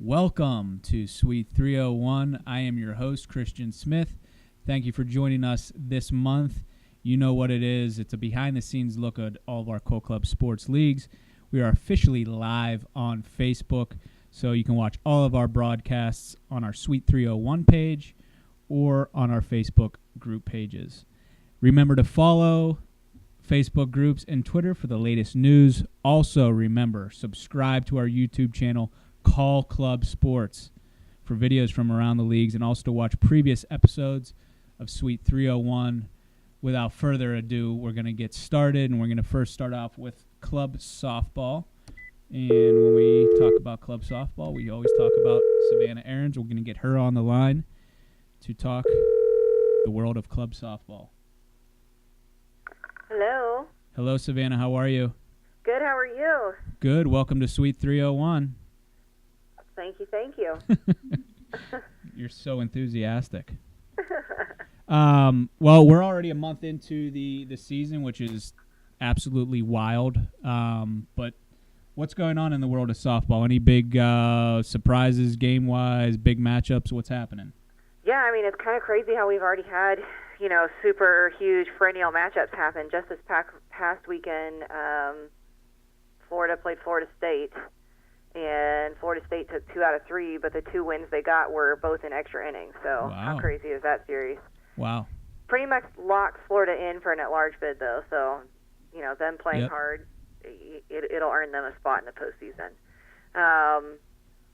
Welcome to Suite 301. I am your host, Christian Smith. Thank you for joining us this month. You know what it is. It's a behind-the-scenes look at all of our Coal Club sports leagues. We are officially live on Facebook, so you can watch all of our broadcasts on our Suite 301 page or on our Facebook group pages. Remember to follow Facebook groups and Twitter for the latest news. Also, remember, subscribe to our YouTube channel, Call Club Sports, for videos from around the leagues and also to watch previous episodes of Suite 301. Without further ado, we're going to get started, and we're going to first start off with club softball. And when we talk about club softball, we always talk about Savannah Aarons. We're going to get her on the line to talk the world of club softball. Hello. Hello, Savannah. How are you? Good. How are you? Good. Welcome to Suite 301. Thank you. You're so enthusiastic. Well, we're already a month into the season, which is absolutely wild. But what's going on in the world of softball? Any big surprises game-wise, big matchups? What's happening? Yeah, I mean, it's kind of crazy how we've already had, super huge perennial matchups happen. Just this past weekend, Florida played Florida State, and Florida State took 2 out of 3, but the 2 wins they got were both in extra innings. So Wow. How crazy is that series? Wow. Pretty much locks Florida in for an at-large bid, though. So, them playing hard, it'll earn them a spot in the postseason.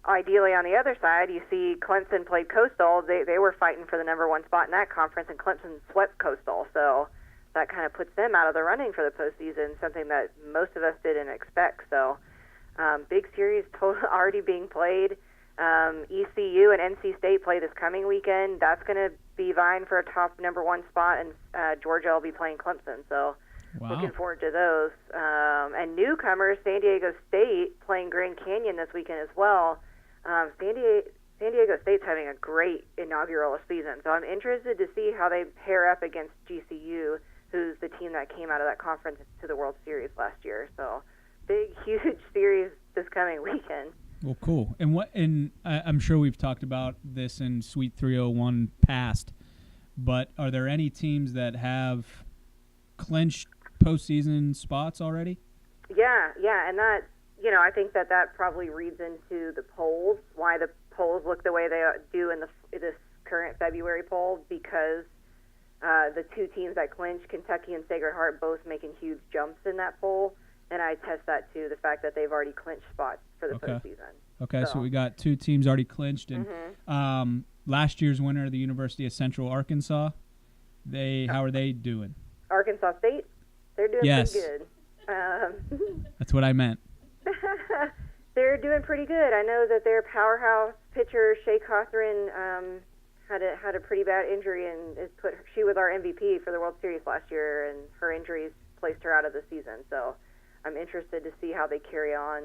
Ideally, on the other side, you see Clemson played Coastal. They were fighting for the number 1 spot in that conference, and Clemson swept Coastal. So that kind of puts them out of the running for the postseason, something that most of us didn't expect. So big series already being played. ECU and NC State play this coming weekend. That's going to be vying for a top number 1 spot, and Georgia will be playing Clemson. So Wow. looking forward to those. And newcomers, San Diego State playing Grand Canyon this weekend as well. San Diego State's having a great inaugural season, so I'm interested to see how they pair up against GCU, who's the team that came out of that conference to the World Series last year. So big, huge series this coming weekend. Well, cool. And I'm sure we've talked about this in Suite 301 past, but are there any teams that have clinched postseason spots already? Yeah, and that, I think that probably reads into the polls, why the polls look the way they do in this current February poll, because the 2 teams that clinched, Kentucky and Sacred Heart, both making huge jumps in that poll, and I attest that to the fact that they've already clinched spots for the postseason. Okay, so we got 2 teams already clinched, and last year's winner, the University of Central Arkansas, how are they doing? Arkansas State, they're doing pretty good. That's what I meant. They're doing pretty good. I know that their powerhouse pitcher, Shea Cothran, had a pretty bad injury, and she was our MVP for the World Series last year, and her injuries placed her out of the season. So I'm interested to see how they carry on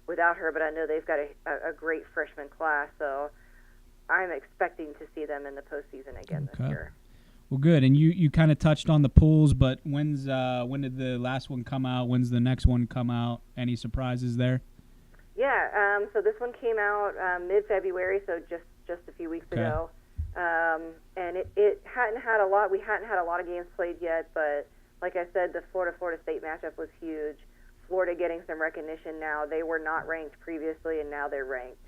without her, but I know they've got a great freshman class, so I'm expecting to see them in the postseason again this year. Well, good. And you kind of touched on the pools, but when did the last one come out? When's the next one come out? Any surprises there? Yeah, so this one came out mid-February, so just a few weeks ago. And it hadn't had a lot. We hadn't had a lot of games played yet, but like I said, the Florida State matchup was huge. Florida getting some recognition now. They were not ranked previously, and now they're ranked.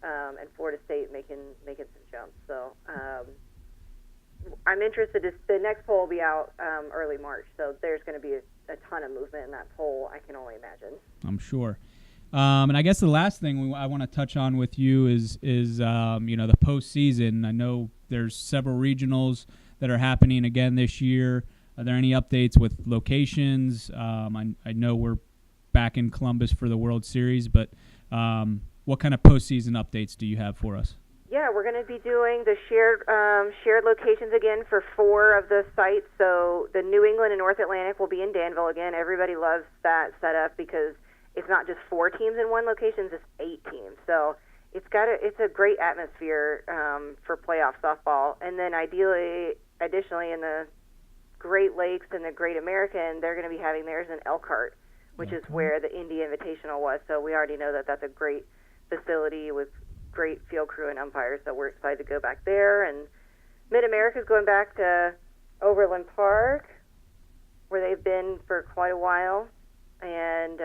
And Florida State making some jumps. So I'm interested. The next poll will be out early March, so there's going to be a ton of movement in that poll, I can only imagine. I'm sure. And I guess the last thing I want to touch on with you is the postseason. I know there's several regionals that are happening again this year. Are there any updates with locations? I know we're back in Columbus for the World Series, but what kind of postseason updates do you have for us? Yeah, we're going to be doing the shared locations again for 4 of the sites. So the New England and North Atlantic will be in Danville again. Everybody loves that setup because it's not just 4 teams in one location; it's 8 teams. So it's a great atmosphere for playoff softball. And then additionally, in the Great Lakes and the Great American, they're going to be having theirs in Elkhart, which is where the Indy Invitational was. So we already know that that's a great facility with great field crew and umpires, so we're excited to go back there. And Mid-America's going back to Overland Park, where they've been for quite a while, and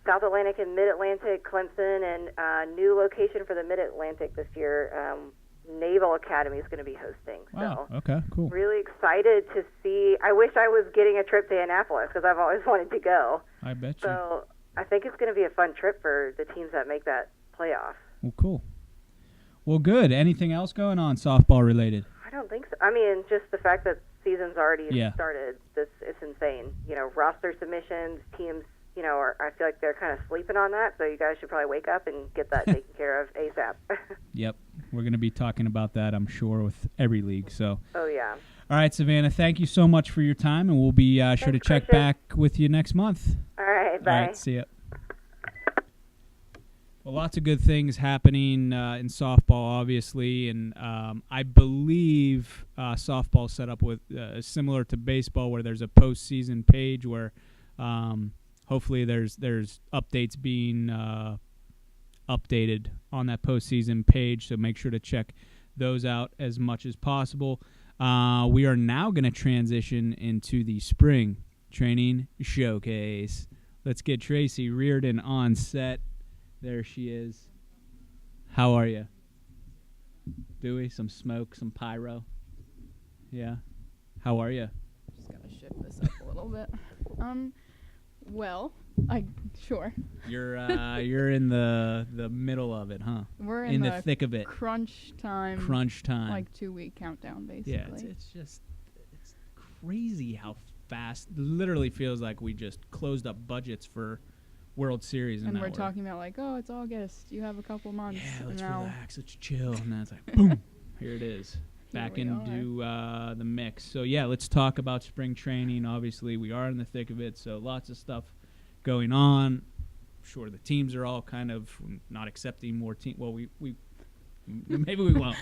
South Atlantic and Mid-Atlantic, Clemson, and a new location for the Mid-Atlantic this year, Naval Academy is going to be hosting. Wow, so okay, cool. Really excited to see. I wish I was getting a trip to Annapolis because I've always wanted to go. I bet you. So I think it's going to be a fun trip for the teams that make that playoff. Well, cool. Well, good. Anything else going on softball related? I don't think so. I mean, just the fact that season's already Yeah. started, it's insane. Roster submissions, teams, I feel like they're kind of sleeping on that, so you guys should probably wake up and get that taken care of ASAP. Yep. We're going to be talking about that, I'm sure, with every league. So. Oh, yeah. All right, Savannah, thank you so much for your time, and we'll be sure to check back with you next month. All right, bye. All right, see ya. Well, lots of good things happening in softball, obviously, and I believe softball set up with similar to baseball, where there's a postseason page where hopefully there's updates being updated on that postseason page. So make sure to check those out as much as possible. We are now going to transition into the spring training showcase. Let's get Tracy Reardon on set. There she is. How are you? Dewey, some smoke, some pyro. Yeah. How are you? Just gotta shift this up a little bit. Well, sure. You're in the middle of it, huh? We're in the thick of it. Crunch time. Like 2-week countdown, basically. Yeah, it's crazy how fast. Literally feels like we just closed up budgets for World Series, and we're talking about it's August. You have a couple months. Yeah, let's relax, let's chill, and then it's like boom, here it is, back Here we into the mix. So yeah, let's talk about spring training. Obviously, we are in the thick of it, so lots of stuff going on. I'm sure the teams are all kind of not accepting more team. Well, we maybe we won't.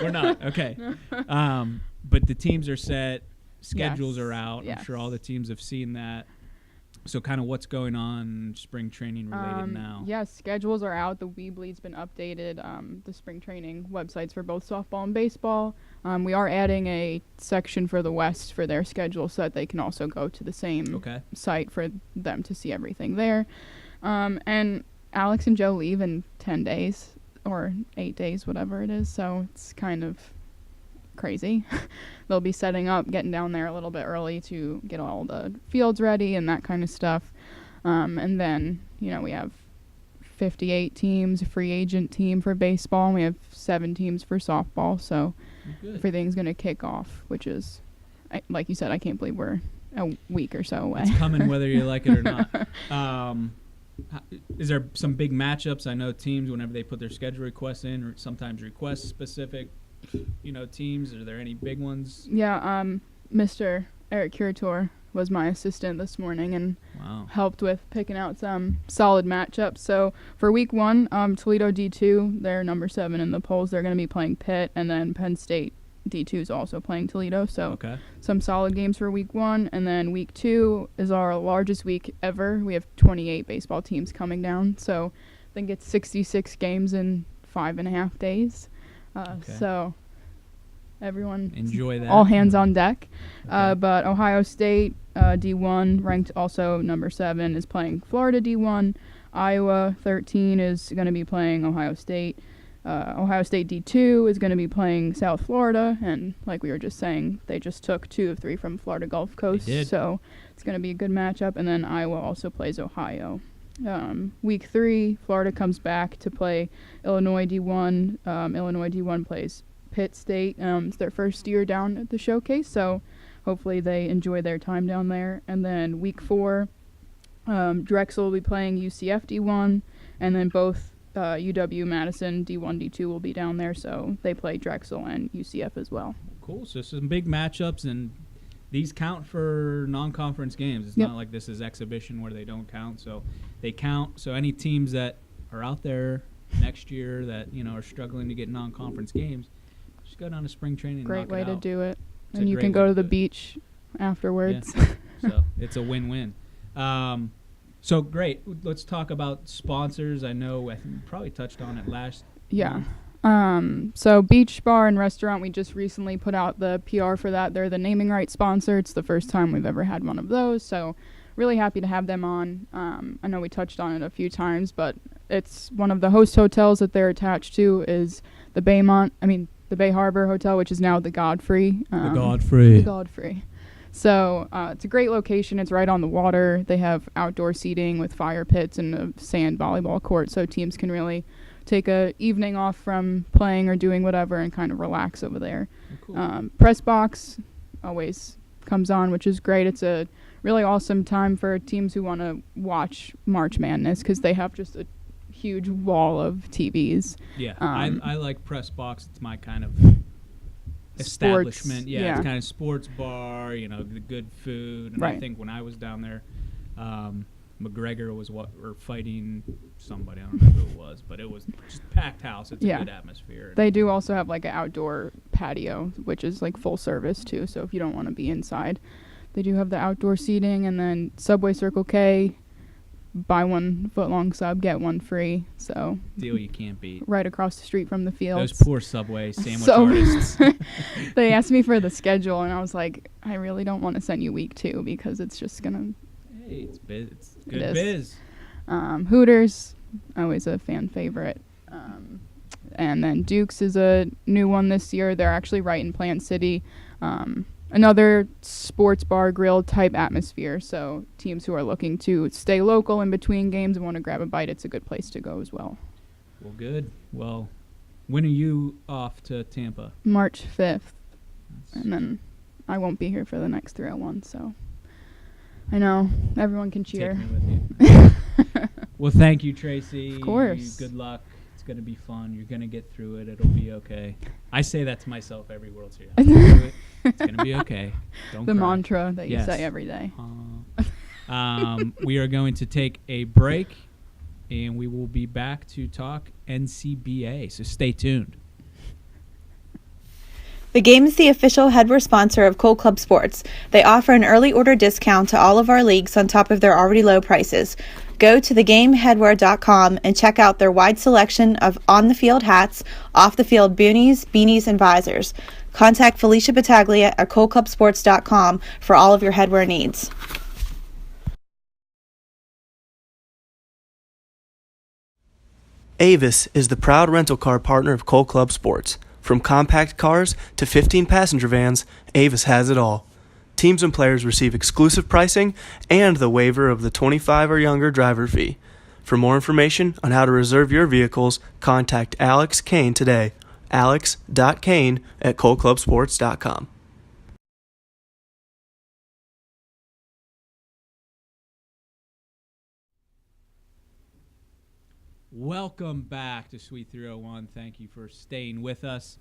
We're not. Okay. But the teams are set. Schedules are out. Yes. I'm sure all the teams have seen that. So kind of what's going on spring training related now? Yes, schedules are out. The Weebly's been updated. The spring training websites for both softball and baseball. We are adding a section for the West for their schedule so that they can also go to the same site for them to see everything there. And Alex and Joe leave in 10 days or 8 days, whatever it is. So it's kind of crazy. They'll be setting up, getting down there a little bit early to get all the fields ready and that kind of stuff. And then, we have 58 teams, a free agent team for baseball, and we have 7 teams for softball. So everything's going to kick off, which is, like you said, I can't believe we're a week or so away. It's coming whether you like it or not. Is there some big matchups? I know teams, whenever they put their schedule requests in, or sometimes request specific teams. Are there any big ones? Yeah, Mr. Eric Curator was my assistant this morning and helped with picking out some solid matchups. So for week 1, Toledo D2, they're number 7 in the polls. They're going to be playing Pitt, and then Penn State D2 is also playing Toledo. So some solid games for week 1. And then week 2 is our largest week ever. We have 28 baseball teams coming down. So I think it's 66 games in 5.5 days. So everyone enjoy that. All hands on deck. But Ohio State D1, ranked also number 7, is playing Florida D1. Iowa 13 is going to be playing Ohio State. Ohio State D2 is going to be playing South Florida, and like we were just saying, they just took 2 of 3 from Florida Gulf Coast, so it's going to be a good matchup. And then Iowa also plays Ohio. Week 3, Florida comes back to play Illinois D1. Illinois D1 plays Pitt State. It's their first year down at the showcase, so hopefully they enjoy their time down there. And then week 4, Drexel will be playing UCF D1, and then both UW-Madison D1, D2 will be down there, so they play Drexel and UCF as well. Cool. So some big matchups, and these count for non-conference games. It's not like this is exhibition where they don't count. So they count. So any teams that are out there next year that are struggling to get non-conference games, just go down to spring training. Great way to do it, and and you can go to the beach afterwards. Yeah. So it's a win-win. So great. Let's talk about sponsors. I know we probably touched on it last Yeah. month. So Beach Bar and Restaurant, we just recently put out the PR for that. They're the naming rights sponsor. It's the first time we've ever had one of those. So really happy to have them on. I know we touched on it a few times, but it's one of the host hotels that they're attached to is the Bay Harbor Hotel, which is now the Godfrey. The Godfrey. So it's a great location. It's right on the water. They have outdoor seating with fire pits and a sand volleyball court, so teams can really take a evening off from playing or doing whatever and kind of relax over there. Cool. Press box always comes on, which is great. It's a really awesome time for teams who want to watch March Madness because they have just a huge wall of TVs. Yeah, I like Press Box. It's my kind of establishment. Yeah. It's kind of sports bar, the good food. And Right. I think when I was down there, McGregor was fighting somebody. I don't know who it was, but it was just packed house. It's a good atmosphere. They do also have like an outdoor patio, which is like full service too. So if you don't want to be inside, they do have the outdoor seating. And then Subway Circle K, buy 1 foot-long sub, get one free. So Deal you can't beat. right across the street from the fields. Those poor Subway sandwich artists. They asked me for the schedule, and I was like, I really don't want to send you week 2 because it's just gonna. Hey, it's biz. It's good It biz. Hooters, always a fan favorite. And then Duke's is a new one this year. They're actually right in Plant City. Another sports bar grill type atmosphere. So teams who are looking to stay local in between games and want to grab a bite, it's a good place to go as well. Well, good. Well, when are you off to Tampa? March 5th. And then I won't be here for the next 301, so I know everyone can cheer. Take me with you. Well, thank you, Tracy. Of course. Good luck. It's going to be fun. You're going to get through it. It'll be okay. I say that to myself every World Series. It's going to be okay. Don't The cry. mantra that you Yes. say every day. We are going to take a break, and we will be back to talk NCBA, so stay tuned. The game is the official headwear sponsor of Cold Club Sports. They offer an early order discount to all of our leagues on top of their already low prices. Go to thegameheadwear.com and check out their wide selection of on-the-field hats, off-the-field beanies, and visors. Contact Felicia Battaglia at coldclubsports.com for all of your headwear needs. Avis is the proud rental car partner of Cold Club Sports. From compact cars to 15-passenger vans, Avis has it all. Teams and players receive exclusive pricing and the waiver of the 25 or younger driver fee. For more information on how to reserve your vehicles, contact Alex Kane today. alex.kane@coldclubsports.com. Welcome back to Suite 301. Thank you for staying with us.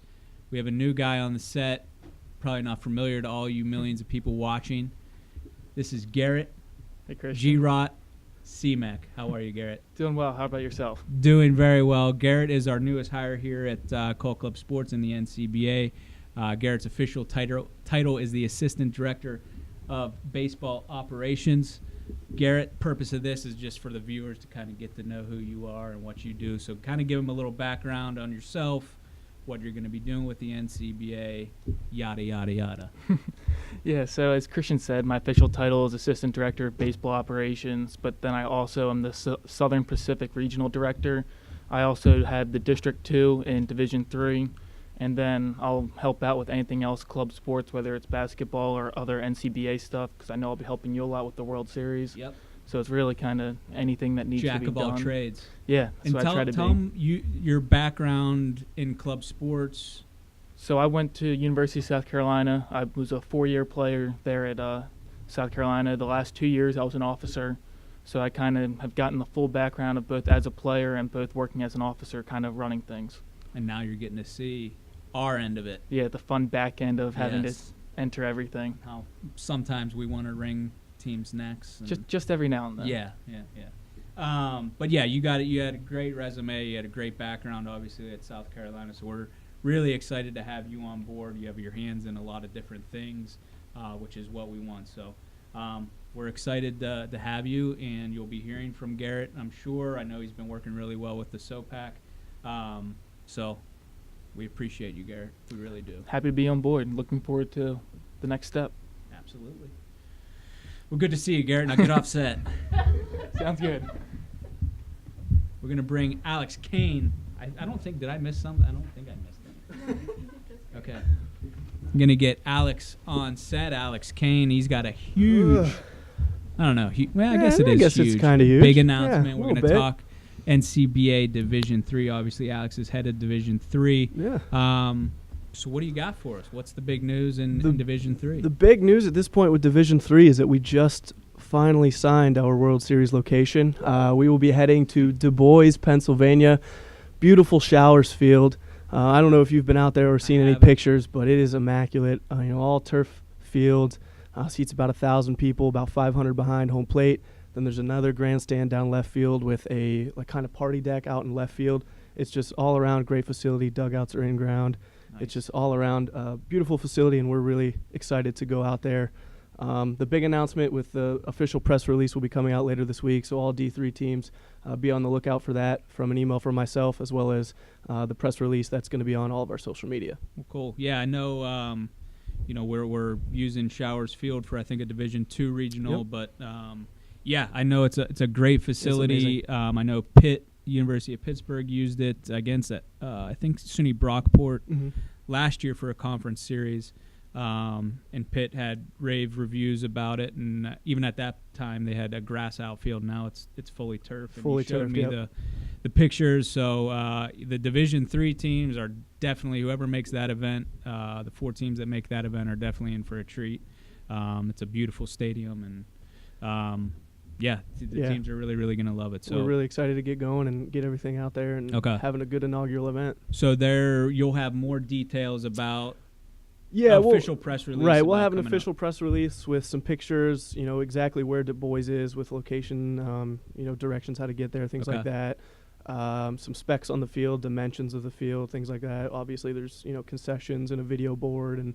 We have a new guy on the set, probably not familiar to all you millions of people watching. This is Garrett, Hey, Christian. G-Rot, C-Mac. How are you, Garrett? Doing well. How about yourself? Doing very well. Garrett is our newest hire here at Cold Club Sports in the NCBA. Garrett's official title is the Assistant Director of Baseball Operations. Garrett, purpose of this is just for the viewers to kind of get to know who you are and what you do. So kind of give them a little background on yourself, what you're going to be doing with the NCBA, yada, yada, yada. Yeah, so as Christian said, my official title is Assistant Director of Baseball Operations, but then I also am the Southern Pacific Regional Director. I also have the District 2 in Division 3, and then I'll help out with anything else club sports, whether it's basketball or other NCBA stuff, because I know I'll be helping you a lot with the World Series. Yep. So it's really kind of anything that needs to Jack be of all done. trades. Yeah, And that's what I try to tell be. them your background in club sports. So I went to University of South Carolina. I was a 4-year player there at South Carolina. The last 2 years I was an officer. So I kind of have gotten the full background of both as a player and both working as an officer, kind of running things. And now you're getting to see our end of it. Yeah, the fun back end of having Yes. to enter everything. How sometimes we want to wring teams' necks. And Just every now and then. Yeah. But yeah, you got it. You had a great resume. You had a great background, obviously, at South Carolina. So we're really excited to have you on board. You have your hands in a lot of different things, which is what we want. So we're excited to have you, and you'll be hearing from Garrett, I'm sure. I know he's been working really well with the SOPAC. So we appreciate you, Garrett. We really do. Happy to be on board and looking forward to the next step. Absolutely. Well, good to see you, Garrett. Now get off set. Sounds good. We're going to bring Alex Kane. I don't think, did I miss something? I don't think I missed it. Okay. I'm going to get Alex on set. Alex Kane, he's got a huge, I don't know. I guess it is guess huge. It's kind of huge. Big announcement. Yeah, We're going to talk NCBA Division III. Obviously, Alex is head of Division III. Yeah. So what do you got for us? What's the big news in Division III? The big news at this point with Division III is that we just finally signed our World Series location. We will be heading to Du Bois, Pennsylvania. Beautiful Showers Field. I don't know if you've been out there or seen any pictures, but it is immaculate. All turf field. Seats about 1,000 people, about 500 behind home plate. Then there's another grandstand down left field with a kind of party deck out in left field. It's just all around great facility. Dugouts are in ground. Nice. It's just all around beautiful facility, and we're really excited to go out there. The big announcement with the official press release will be coming out later this week, so all D3 teams be on the lookout for that from an email from myself, as well as the press release that's going to be on all of our social media. Well, cool. Yeah, I know. We're using Showers Field for I think a Division II regional, but yeah, I know it's a great facility. I know University of Pittsburgh used it against I think SUNY Brockport last year for a conference series. And Pitt had rave reviews about it, and even at that time they had a grass outfield. Now it's fully turf. And fully you showed turf, me the pictures. So the Division III teams are definitely, whoever makes that event, the 4 teams that make that event are definitely in for a treat. It's a beautiful stadium, and the teams are really, really going to love it. So we're really excited to get going and get everything out there and having a good inaugural event. So you'll have more details about official press release. Right, we'll have an official press release with some pictures, exactly where Du Bois is with location, directions how to get there, things like that. Some specs on the field, dimensions of the field, things like that. Obviously, there's, concessions and a video board and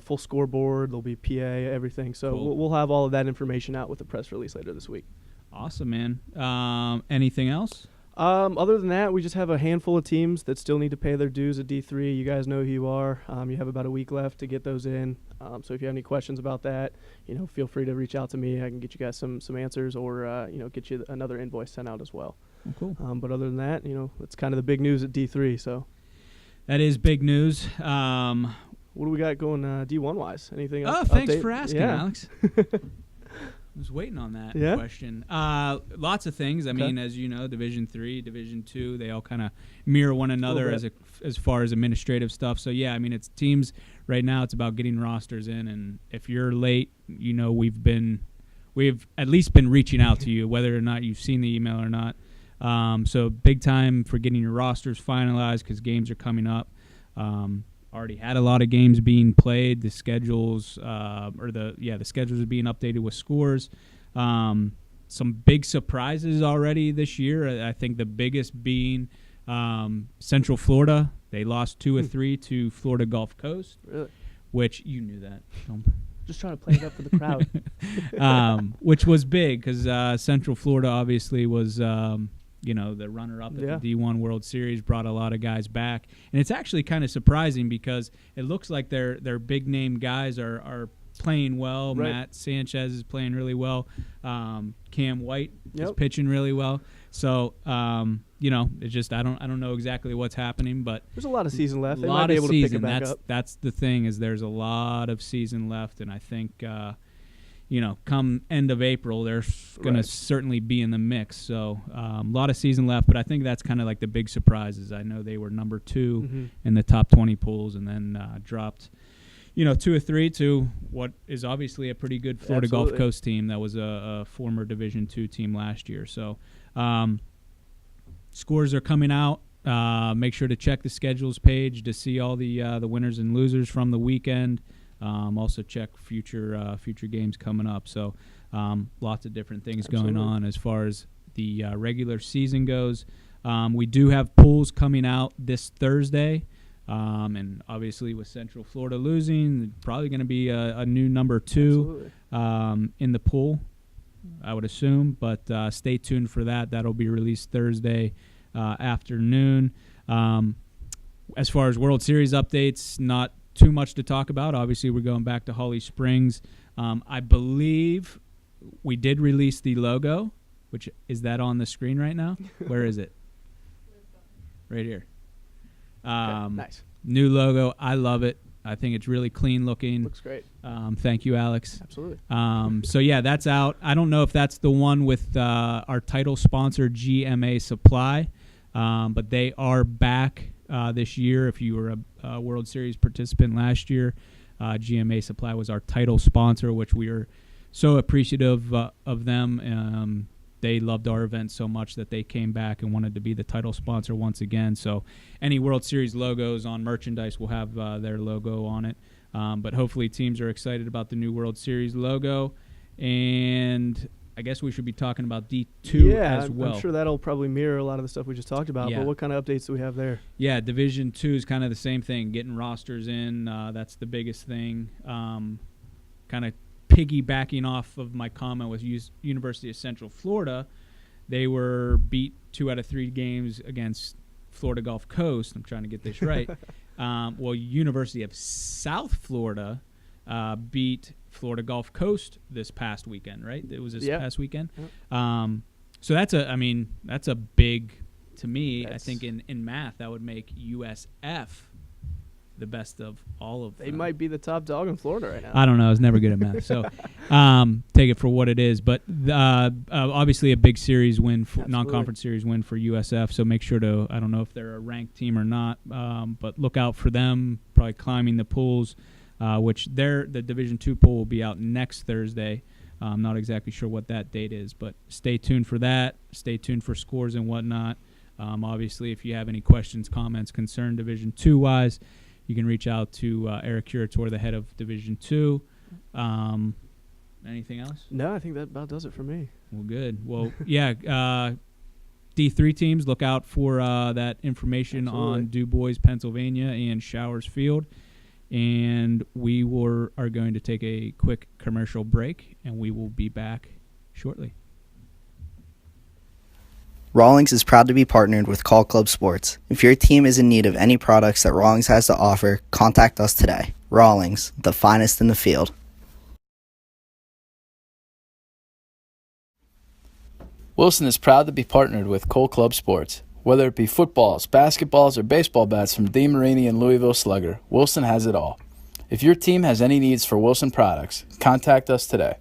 full scoreboard. There'll be PA, everything. So cool. we'll have all of that information out with the press release later this week. Awesome, man. Anything else? Other than that, we just have a handful of teams that still need to pay their dues at D3. You guys know who you are. You have about a week left to get those in. So if you have any questions about that, feel free to reach out to me. I can get you guys some answers or, get you another invoice sent out as well. Oh, cool. But other than that, it's kind of the big news at D3. So that is big news. What do we got going D1-wise? Anything else? Thanks for asking, Alex. I was waiting on that Yeah? question. Lots of things. I mean, as you know, Division III, Division II, they all kind of mirror one another as far as administrative stuff. So, yeah, I mean, it's teams right now. It's about getting rosters in. And if you're late, we've at least been reaching out to you, whether or not you've seen the email or not. So big time for getting your rosters finalized because games are coming up. Already had a lot of games being played. The schedules, the schedules are being updated with scores. Some big surprises already this year. I think the biggest being Central Florida. They lost 2 of 3 to Florida Gulf Coast. Really? Which you knew that. Just trying to play it up for the crowd. Which was big because Central Florida obviously was. The runner-up at the D1 World Series, brought a lot of guys back. And it's actually kind of surprising because it looks like their big-name guys are playing well. Right. Matt Sanchez is playing really well. Cam White is Yep. pitching really well. So, it's just I don't know exactly what's happening, but There's a lot of season left. They a might lot be of able to pick season. it back up. That's the thing is there's a lot of season left, and I think come end of April, they're going to certainly be in the mix. So a lot of season left, but I think that's kind of like the big surprises. I know they were number 2 in the top 20 pools and then dropped, 2 or 3 to what is obviously a pretty good Florida Gulf Coast team that was a former Division II team last year. So scores are coming out. Make sure to check the schedules page to see all the winners and losers from the weekend. Also check future games coming up. So lots of different things going on as far as the regular season goes. We do have pools coming out this Thursday. And obviously with Central Florida losing, probably going to be a new number 2 in the pool, I would assume. But stay tuned for that. That'll be released Thursday afternoon. As far as World Series updates, not too much to talk about. Obviously, we're going back to Holly Springs. I believe we did release the logo, which is that on the screen right now? Where is it? Right here. Nice. New logo. I love it. I think it's really clean looking. Looks great. Thank you, Alex. Absolutely. So, yeah, that's out. I don't know if that's the one with our title sponsor, GMA Supply, but they are back this year. If you were a World Series participant last year, GMA Supply was our title sponsor, which we are so appreciative of them. They loved our event so much that they came back and wanted to be the title sponsor once again. So any World Series logos on merchandise will have their logo on it. But hopefully teams are excited about the new World Series logo. And I guess we should be talking about D2 as well. I'm sure that'll probably mirror a lot of the stuff we just talked about. Yeah. But what kind of updates do we have there? Yeah, Division 2 is kind of the same thing, getting rosters in. That's the biggest thing. Kind of piggybacking off of my comment with University of Central Florida, they were beat 2 out of 3 games against Florida Gulf Coast. I'm trying to get this right. Well, University of South Florida beat Florida Gulf Coast this past weekend, right? It was this past weekend. Yep. So that's a big, to me, I think in math, that would make USF the best of all of them. They might be the top dog in Florida right now. I don't know. I was never good at math. So take it for what it is. But obviously a big series win, non-conference series win for USF. So make sure to, I don't know if they're a ranked team or not, but look out for them, probably climbing the pools, which the Division II pool will be out next Thursday. I'm not exactly sure what that date is, but stay tuned for that. Stay tuned for scores and whatnot. Obviously, if you have any questions, comments, concern Division II-wise, you can reach out to Eric Curator, the head of Division II. Anything else? No, I think that about does it for me. Well, good. Well, yeah, D3 teams, look out for that information on Du Bois, Pennsylvania, and Showers Field. And we are going to take a quick commercial break, and we will be back shortly. Rawlings is proud to be partnered with Call Club Sports. If your team is in need of any products that Rawlings has to offer, contact us today. Rawlings, the finest in the field. Wilson is proud to be partnered with Cole Club Sports. Whether it be footballs, basketballs, or baseball bats from Dee Marini and Louisville Slugger, Wilson has it all. If your team has any needs for Wilson products, contact us today.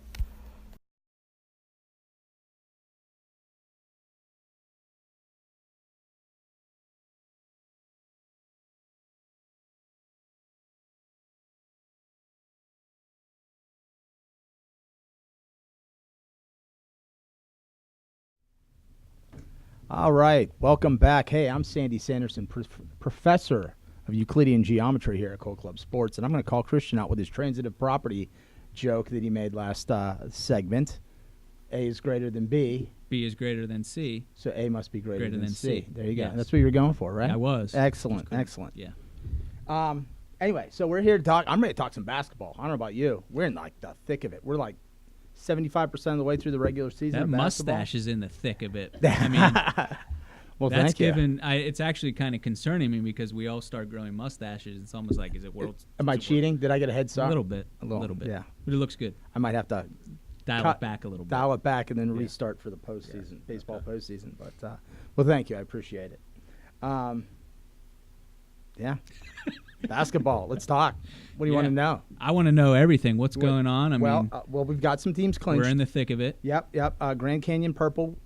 All right, welcome back. Hey, I'm Sandy Sanderson, professor of Euclidean geometry here at Cole Club Sports, and I'm going to call Christian out with his transitive property joke that he made last segment. A is greater than B. B is greater than C. So A must be greater than C. There you go. Yes. That's what you were going for, right? I was. Excellent, excellent. Yeah. Anyway, so we're here to talk. I'm ready to talk some basketball. I don't know about you. We're in like the thick of it. We're like 75% of the way through the regular season. That of basketball. mustache is in the thick of it. I mean, well, that's thank you. it's actually kind of concerning me because we all start growing mustaches. It's almost like, is it world? Am I cheating? Did I get a head start? A little bit. A little bit. Yeah. But it looks good. I might have to dial it back a little bit. Dial it back and then restart for the postseason, baseball postseason. But well, thank you. I appreciate it. Yeah. Basketball. Let's talk. What do you want to know? I want to know everything. What's going on? I mean, we've got some teams clinched. We're in the thick of it. Yep. Grand Canyon Purple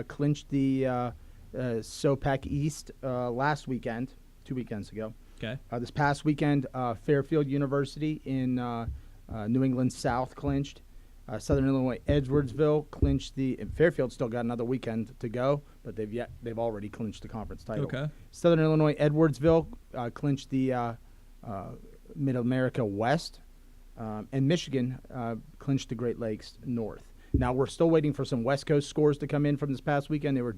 clinched the SoPac East last weekend, 2 weekends ago. Okay. This past weekend, Fairfield University in New England South clinched. Southern Illinois Edwardsville clinched and Fairfield still got another weekend to go, but they've already clinched the conference title. Okay. Southern Illinois Edwardsville clinched the Mid-America West, and Michigan clinched the Great Lakes North. Now we're still waiting for some West Coast scores to come in from this past weekend. They were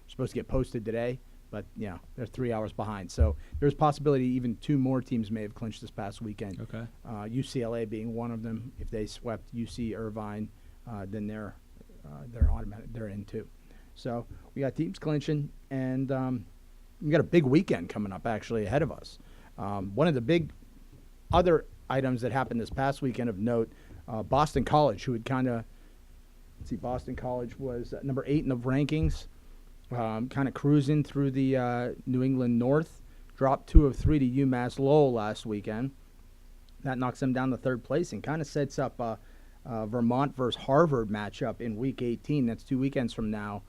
supposed to get posted today, but they're 3 hours behind. So there's possibility even 2 more teams may have clinched this past weekend. Okay. UCLA being one of them. If they swept UC Irvine, then they're automatic. They're in too. So we got teams clinching, and we got a big weekend coming up actually ahead of us. One of the big other items that happened this past weekend of note, Boston College, who had Boston College was number 8 in the rankings, kind of cruising through the New England North, dropped 2 of 3 to UMass Lowell last weekend. That knocks them down to 3rd place and kind of sets up Vermont versus Harvard matchup in Week 18. That's 2 weekends from now.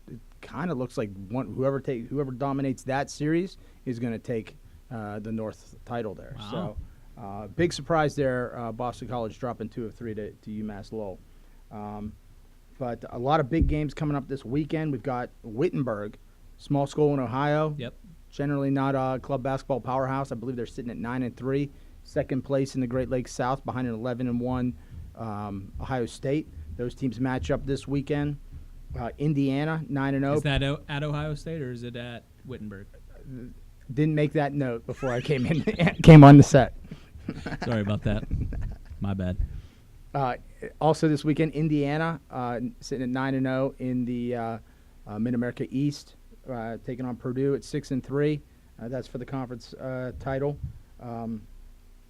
It kind of looks like whoever dominates that series is going to take the North title there. Wow. So big surprise there. Boston College dropping 2 of 3 to UMass Lowell. But a lot of big games coming up this weekend. We've got Wittenberg, small school in Ohio. Yep. Generally not a club basketball powerhouse. I believe they're sitting at 9-3, 2nd place in the Great Lakes South behind an 11-1 Ohio State. Those teams match up this weekend. Indiana 9-0. Is that at Ohio State or is it at Wittenberg? Didn't make that note before I came on the set. Sorry about that. My bad. Also this weekend, Indiana sitting at 9-0 in the Mid-America East, taking on Purdue at 6-3. That's for the conference title.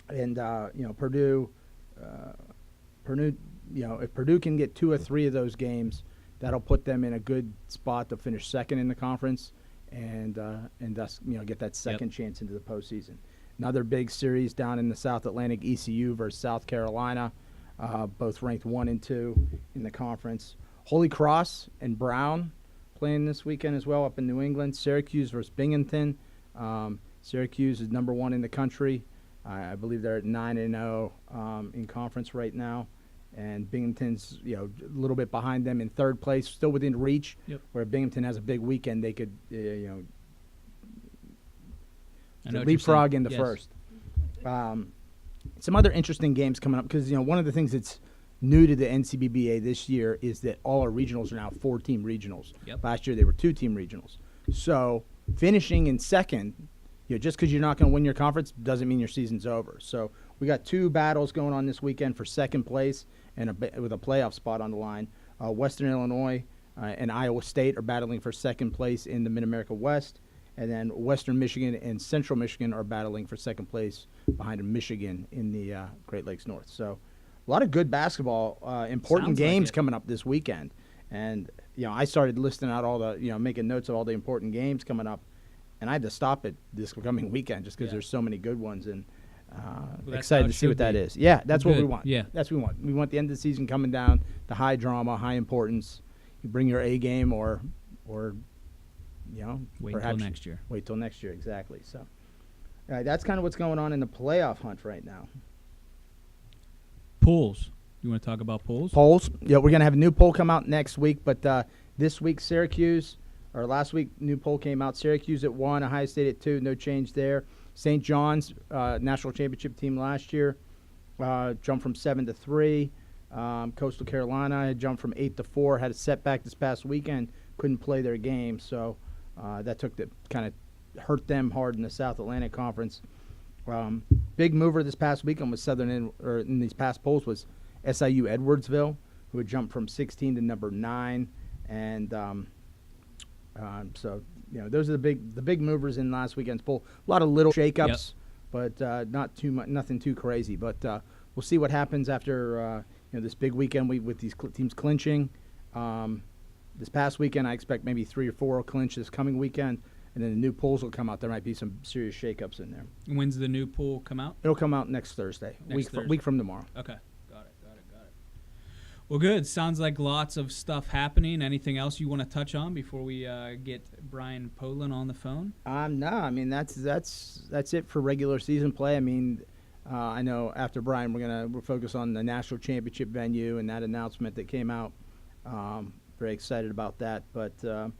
Purdue, if Purdue can get 2 or 3 of those games, that'll put them in a good spot to finish 2nd in the conference, and thus get that second chance into the postseason. Another big series down in the South Atlantic, ECU versus South Carolina, both ranked 1 and 2 in the conference. Holy Cross and Brown playing this weekend as well up in New England. Syracuse versus Binghamton. Syracuse is number 1 in the country. I believe they're at 9-0 in conference right now. And Binghamton's a little bit behind them in 3rd place, still within reach. Yep. Where Binghamton has a big weekend, they could I know what you're leapfrog saying. into Yes. first. Some other interesting games coming up because one of the things that's new to the NCBBA this year is that all our regionals are now 4-team regionals. Yep. Last year they were 2-team regionals. So finishing in 2nd, just because you're not going to win your conference doesn't mean your season's over. So we got 2 battles going on this weekend for 2nd place and with a playoff spot on the line. Western Illinois and Iowa State are battling for 2nd place in the Mid-America West. And then Western Michigan and Central Michigan are battling for 2nd place behind Michigan in the Great Lakes North. So a lot of good basketball, important Sounds games like it. coming up this weekend. And, I started listing out all the, making notes of all the important games coming up. And I had to stop it this coming weekend just because there's so many good ones. And that's excited how to it see what should that be. is. Yeah, that's what we Good. want. Yeah. That's what we want. We want the end of the season coming down, the high drama, high importance. You bring your A game or Wait perhaps until next year. Wait till next year, exactly. So that's kind of what's going on in the playoff hunt right now. Polls. You want to talk about polls? Polls. Yeah, we're going to have a new poll come out next week, but this week last week, new poll came out. Syracuse at 1, Ohio State at 2, no change there. St. John's, national championship team last year, jumped from 7 to 3. Coastal Carolina had jumped from 8 to 4, had a setback this past weekend, couldn't play their game, so that kind of hurt them hard in the South Atlantic Conference. Big mover this past weekend was in these past polls was SIU Edwardsville, who had jumped from 16 to number 9, and so those are the big movers in last weekend's poll. A lot of little shakeups, but not too much, nothing too crazy. But we'll see what happens after this big weekend with these teams clinching. This past weekend, I expect maybe 3 or 4 will clinch this coming weekend, and then the new polls will come out. There might be some serious shakeups in there. When's the new poll come out? It'll come out next Thursday, week from tomorrow. Okay. Got it. Well, good. Sounds like lots of stuff happening. Anything else you want to touch on before we get Brian Poland on the phone? No. I mean, that's it for regular season play. I mean, I know after Brian, we'll focus on the national championship venue and that announcement that came out. Very excited about that. But the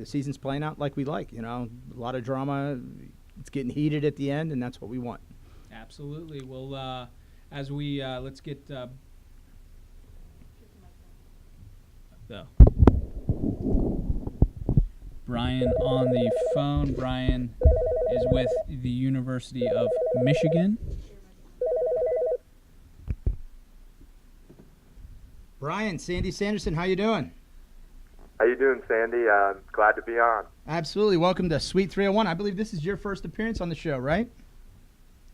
season's playing out like we like. A lot of drama. It's getting heated at the end, and that's what we want. Absolutely. Well, as we let's get. Brian on the phone. Brian is with the University of Michigan. Brian, Sandy Sanderson, how you doing? How you doing, Sandy? Glad to be on. Absolutely. Welcome to Suite 301. I believe this is your first appearance on the show, right?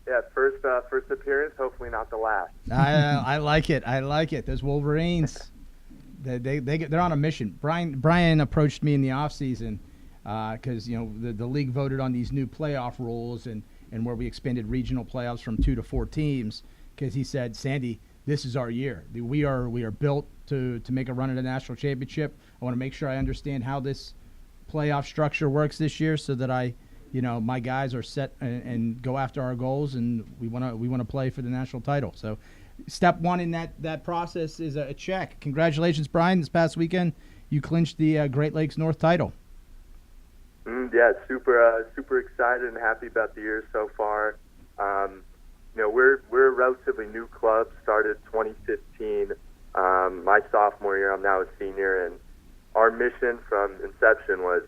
Yeah, first appearance. Hopefully not the last. I like it. I like it. Those Wolverines, they're on a mission. Brian approached me in the off season because the league voted on these new playoff rules and where we expanded regional playoffs from 2 to 4 teams. Because he said, Sandy, this is our year. We are built to make a run at a national championship. I want to make sure I understand how this playoff structure works this year, so that my guys are set and go after our goals, and we want to play for the national title. So, step one in that process is a check. Congratulations, Brian! This past weekend, you clinched the Great Lakes North title. Yeah, super excited and happy about the year so far. We're a relatively new club. Started 2015. My sophomore year, I'm now a senior, and our mission from inception was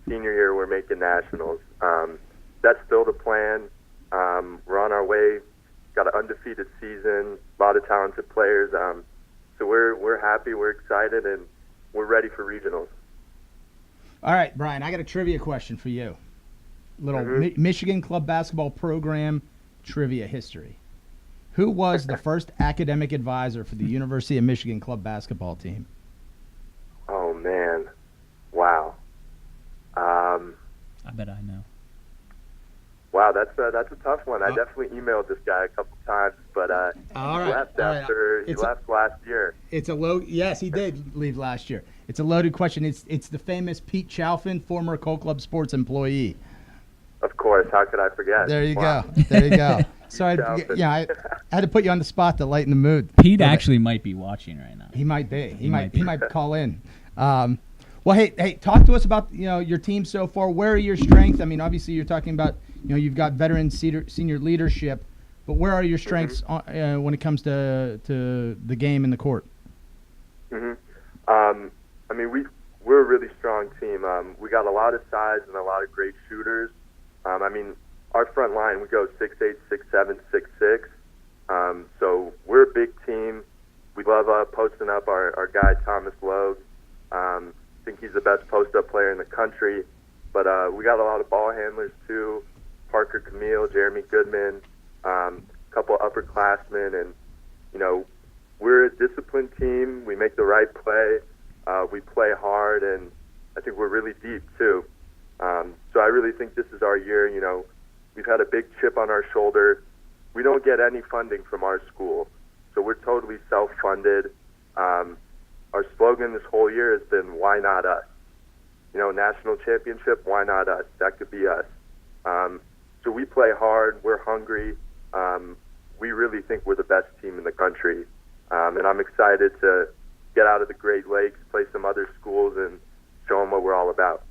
senior year we're making nationals. That's still the plan. We're on our way. Got an undefeated season. A lot of talented players. So we're happy. We're excited, and we're ready for regionals. All right, Brian. I got a trivia question for you. Little Michigan club basketball program trivia history. Who was the first academic advisor for the University of Michigan club basketball team? Oh man, wow. I bet I know. Wow, that's a tough one. I definitely emailed this guy a couple times, but he left last year. It's a low. Yes, he did leave last year. It's a loaded question. It's the famous Pete Chalfin, former Coal Club Sports employee. Of course, how could I forget? There you go. There you go. So I had to put you on the spot to lighten the mood. Pete actually might be watching right now. He might be. He might call in. Well, hey, talk to us about your team so far. Where are your strengths? I mean, obviously you're talking about you've got veteran senior leadership, but where are your strengths when it comes to the game and the court? I mean, we're a really strong team. We got a lot of size and a lot of great shooters. I mean, our front line, we go 6'8", 6'7", 6'6". So we're a big team. We love posting up our guy, Thomas Logue. I think he's the best post-up player in the country. But we got a lot of ball handlers, too. Parker Camille, Jeremy Goodman, a couple upperclassmen. And, we're a disciplined team. We make the right play. We play hard, and I think we're really deep, too. So I really think this is our year. We've had a big chip on our shoulder. We don't get any funding from our school, so we're totally self-funded. Our slogan this whole year has been, why not us? National championship, why not us? That could be us. So we play hard. We're hungry. We really think we're the best team in the country. And I'm excited to get out of the Great Lakes, play some other schools, and show them what we're all about.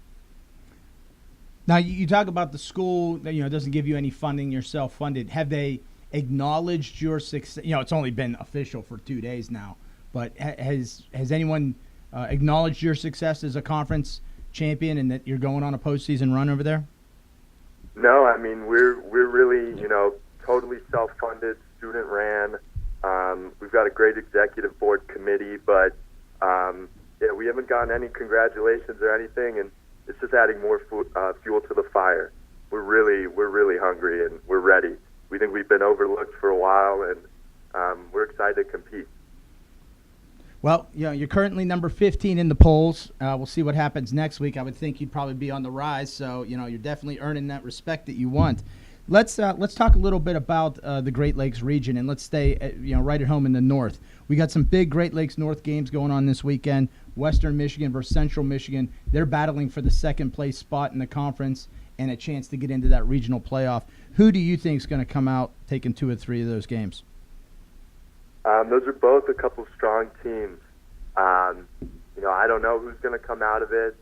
Now, you talk about the school that doesn't give you any funding, you're self-funded. Have they acknowledged your success? It's only been official for 2 days now, but has anyone acknowledged your success as a conference champion and that you're going on a postseason run over there? No, I mean we're really totally self-funded, student ran. We've got a great executive board committee, but we haven't gotten any congratulations or anything, and it's just adding more fuel to the fire. We're really hungry, and we're ready. We think we've been overlooked for a while, and we're excited to compete. Well, you're currently number 15 in the polls. We'll see what happens next week. I would think you'd probably be on the rise, so you're definitely earning that respect that you want. Let's talk a little bit about the Great Lakes region, and let's stay right at home in the north. We got some big Great Lakes North games going on this weekend. Western Michigan versus Central Michigan. They're battling for the second place spot in the conference and a chance to get into that regional playoff. Who do you think is going to come out taking 2 or 3 of those games? Those are both a couple strong teams. I don't know who's going to come out of it.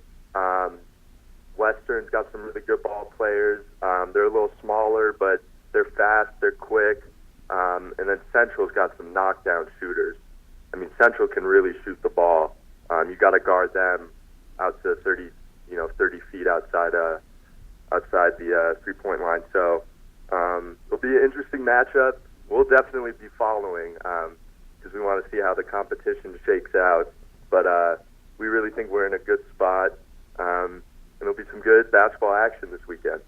Western's got some really good ball players. They're a little smaller, but they're fast, they're quick. And then Central's got some knockdown shooters. I mean, Central can really shoot the ball. You got to guard them out to 30 feet outside the 3-point line. So it'll be an interesting matchup. We'll definitely be following because we want to see how the competition shakes out. But we really think we're in a good spot. And there'll be some good basketball action this weekend.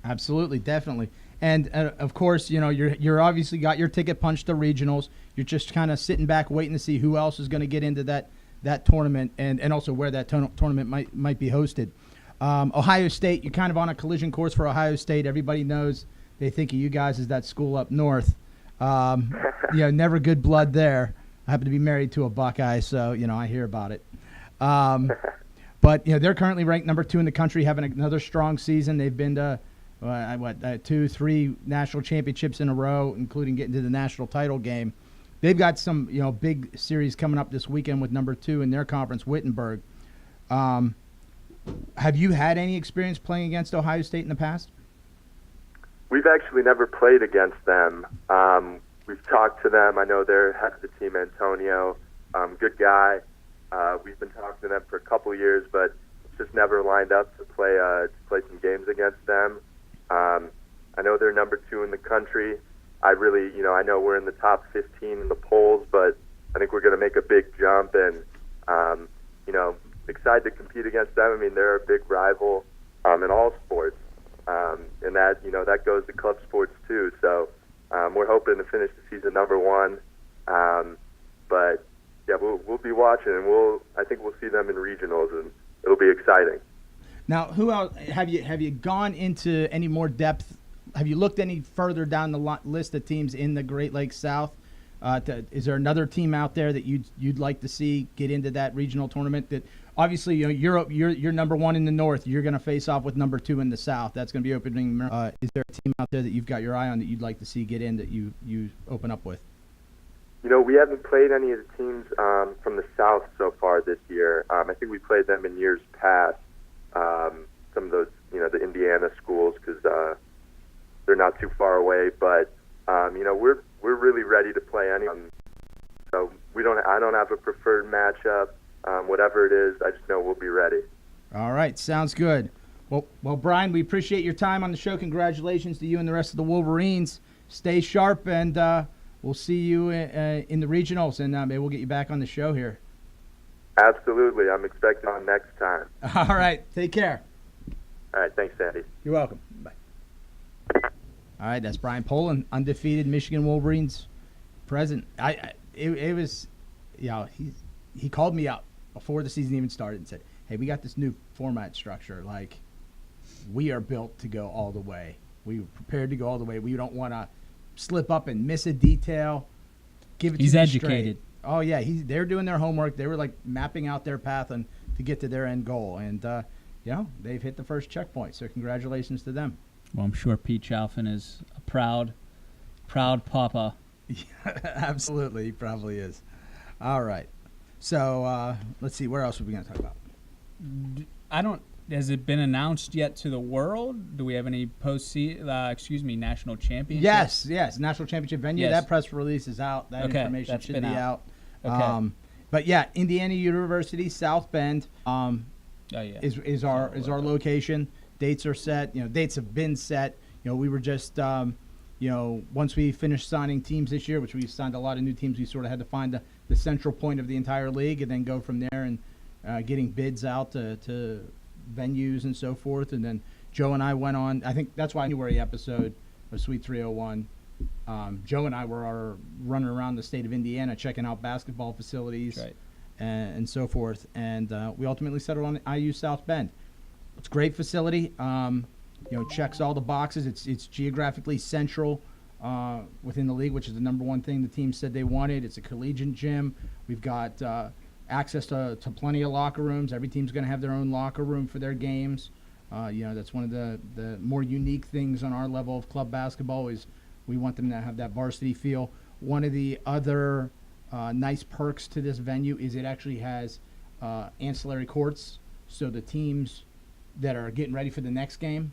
Absolutely, definitely. And of course, you're obviously got your ticket punched to regionals. You're just kind of sitting back waiting to see who else is going to get into that tournament and also where that tournament might be hosted. Ohio State, you're kind of on a collision course for Ohio State. Everybody knows they think of you guys as that school up north. Never good blood there. I happen to be married to a Buckeye, so I hear about it. But they're currently ranked number 2 in the country, having another strong season. They've been to 2-3 national championships in a row, including getting to the national title game. They've got some big series coming up this weekend with number 2 in their conference, Wittenberg. Have you had any experience playing against Ohio State in the past? We've actually never played against them. We've talked to them. I know they're head of the team, Antonio. Good guy. We've been talking to them for a couple of years, but it's just never lined up to play some games against them. I know they're number 2 in the country. I know we're in the top 15 in the polls, but I think we're going to make a big jump and, excited to compete against them. I mean, they're a big rival in all sports, and that goes to club sports too. So we're hoping to finish the season number 1, but yeah, we'll be watching, and I think we'll see them in regionals, and it'll be exciting. Now, who else have you gone into any more depth? Have you looked any further down the list of teams in the Great Lakes South? Is there another team out there that you'd like to see get into that regional tournament? That obviously you're number 1 in the North. You're going to face off with number 2 in the South. That's going to be opening. Is there a team out there that you've got your eye on that you'd like to see get in that you open up with? We haven't played any of the teams from the South so far this year. I think we played them in years past. Some of those, the Indiana schools, because they're not too far away. But we're really ready to play anyone. So I don't have a preferred matchup. Whatever it is, I just know we'll be ready. All right, sounds good. Well, Brian, we appreciate your time on the show. Congratulations to you and the rest of the Wolverines. Stay sharp, and we'll see you in the regionals, and maybe we'll get you back on the show here. Absolutely. I'm expecting on next time. All right. Take care. All right. Thanks, Sandy. You're welcome. Bye. All right. That's Brian Poland, undefeated Michigan Wolverines president. It was, he called me up before the season even started and said, hey, we got this new format structure. Like, we are built to go all the way. We were prepared to go all the way. We don't want to slip up and miss a detail. Give it to He's me educated. Straight. Oh, yeah. They're doing their homework. They were, mapping out their path to get to their end goal. And, they've hit the first checkpoint. So congratulations to them. Well, I'm sure Pete Chalfin is a proud papa. Yeah, absolutely. He probably is. All right. So let's see. Where else are we going to talk about? Has it been announced yet to the world? Do we have any national championship? Yes. National championship venue. Yes. That press release is out. That information should be out. Okay. But yeah, Indiana University, South Bend is our location. Dates are set. Dates have been set. We were just once we finished signing teams this year, which we signed a lot of new teams, we sort of had to find the central point of the entire league and then go from there and getting bids out to venues and so forth. And then Joe and I went on, I think that's why January episode of Suite 301. Joe and I were running around the state of Indiana checking out basketball facilities and so forth. And we ultimately settled on IU South Bend. It's a great facility. Checks all the boxes. It's geographically central within the league, which is the number one thing the team said they wanted. It's a collegiate gym. We've got access to plenty of locker rooms. Every team's going to have their own locker room for their games. That's one of the more unique things on our level of club basketball is we want them to have that varsity feel. One of the other nice perks to this venue is it actually has ancillary courts, so the teams that are getting ready for the next game,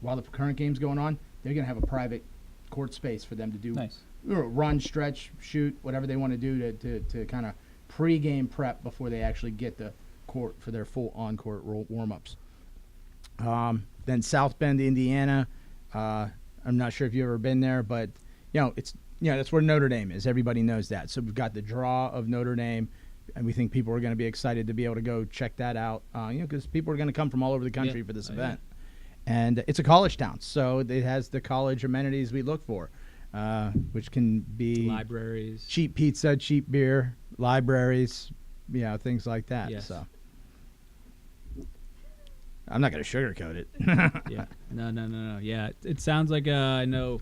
while the current game's going on, they're going to have a private court space for them to do run, stretch, shoot, whatever they want to do to kind of pre-game prep before they actually get the court for their full on-court warm-ups. Then South Bend, Indiana. I'm not sure if you've ever been there, but that's where Notre Dame is. Everybody knows that. So we've got the draw of Notre Dame, and we think people are going to be excited to be able to go check that out. Because people are going to come from all over the country for this event. And it's a college town, so it has the college amenities we look for, which can be libraries, cheap pizza, cheap beer, libraries, things like that. Yes. So I'm not going to sugarcoat it. Yeah. No. Yeah, it sounds like I know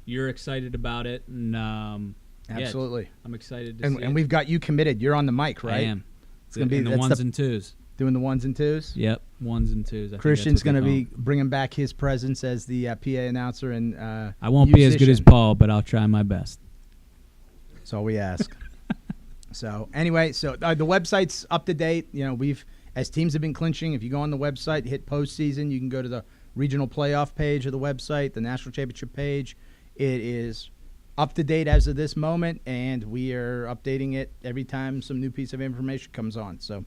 you're excited about it, and absolutely, I'm excited to see and we've got you committed. You're on the mic, right? I am. It's going to be the ones and twos. Doing the ones and twos? Yep, ones and twos. Christian's going to be bringing back his presence as the PA announcer and I won't musician. be as good as Paul, but I'll try my best. That's all we ask. So anyway, the website's up to date. As teams have been clinching, if you go on the website, hit postseason, you can go to the regional playoff page of the website, the national championship page. It is up to date as of this moment, and we are updating it every time some new piece of information comes on. So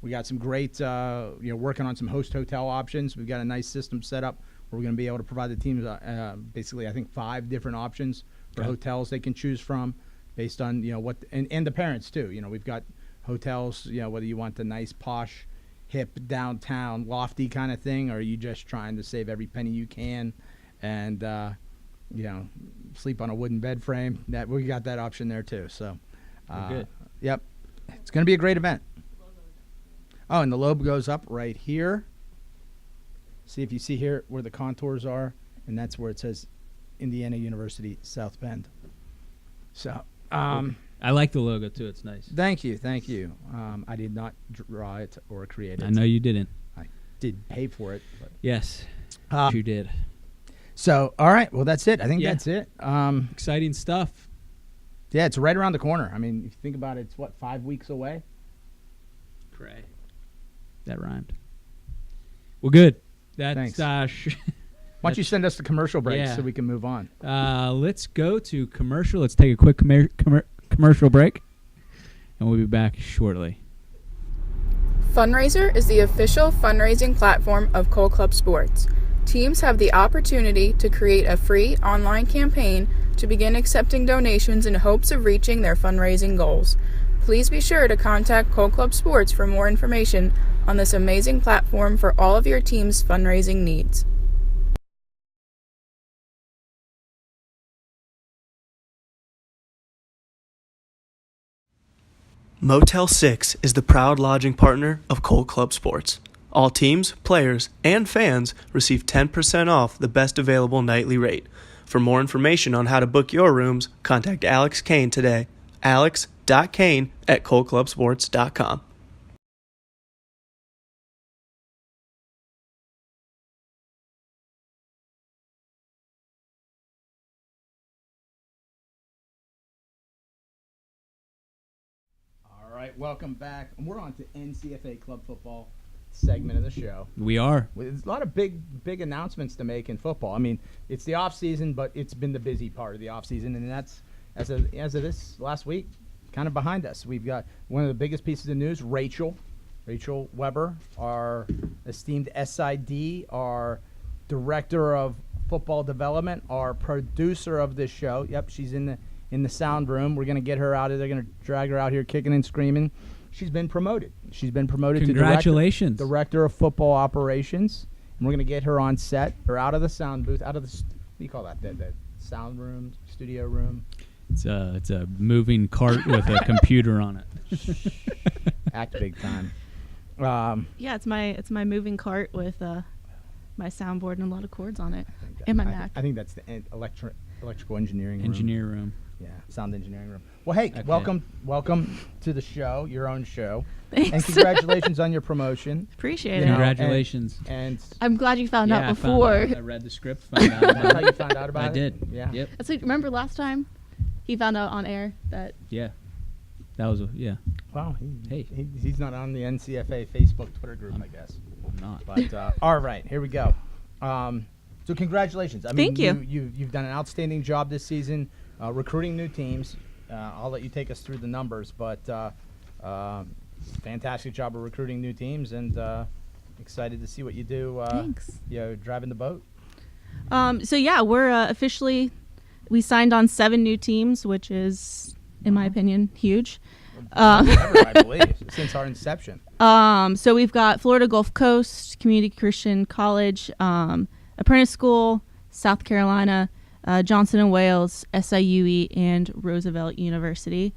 we got some great, working on some host hotel options. We've got a nice system set up where we're going to be able to provide the teams basically, I think, 5 different options for hotels they can choose from based on, and the parents too. We've got hotels, whether you want the nice, posh, hip, downtown, lofty kind of thing, or are you just trying to save every penny you can and, sleep on a wooden bed frame. That we got that option there too. So, good. Yep, it's going to be a great event. Oh, and the logo goes up right here. See if you see here where the contours are, and that's where it says Indiana University South Bend. So, I like the logo too. It's nice. Thank you. I did not draw it or create it. I know you didn't. I did pay for it. But. Yes, you did. So, all right. Well, that's it. I think that's it. Exciting stuff. Yeah, it's right around the corner. I mean, if you think about it, it's 5 weeks away? Cray. That rhymed. Well, good. That's Thanks. Why don't you send us the commercial break so we can move on? Let's go to commercial. Let's take a quick commercial break, and we'll be back shortly. Fundraiser is the official fundraising platform of Cole Club Sports. Teams have the opportunity to create a free online campaign to begin accepting donations in hopes of reaching their fundraising goals. Please be sure to contact Cole Club Sports for more information on this amazing platform for all of your team's fundraising needs. Motel 6 is the proud lodging partner of Cole Club Sports. All teams, players, and fans receive 10% off the best available nightly rate. For more information on how to book your rooms, contact Alex Kane today. alex.kane@coleclubsports.com. All right, welcome back. And we're on to NCFA Club Football segment of the show. We are. There's a lot of big announcements to make in football. I mean, it's the off season, but it's been the busy part of the off season, and that's as of this last week, kind of behind us. We've got one of the biggest pieces of news. Rachel Weber, our esteemed SID, our director of football development, our producer of this show. Yep, she's in the sound room. We're gonna get her out of there. They're gonna drag her out here kicking and screaming. She's been promoted. Congratulations. to director of football operations. And we're going to get her on set or out of the sound booth, out of the, what do you call that? The sound room, studio room? It's a moving cart with a computer on it. Act big time. Yeah, it's my moving cart with my soundboard and a lot of cords on it, and my Mac. I think that's the electrical engineering room. Engineer room. Yeah, sound engineering room. Well, hey, welcome to the show, your own show. Thanks. And congratulations on your promotion. Appreciate it. Congratulations. And I'm glad you found out before. I read the script. Found out about That's how you found out about I it? did. Yeah. Yep. So remember last time he found out on air that. Yeah. That was Wow. He's not on the NCFA Facebook, Twitter group, I guess. I'm not. But all right, here we go. So congratulations. I mean, Thank you. You've done an outstanding job this season recruiting new teams. I'll let you take us through the numbers, but fantastic job of recruiting new teams, and Excited to see what you do. Thanks. Driving the boat. So yeah, we're officially, we signed on 7 new teams, which is, in my opinion, huge. Ever, I believe, since our inception. So we've got Florida Gulf Coast Community Christian College, Apprentice School, South Carolina, Johnson & Wales, SIUE, and Roosevelt University,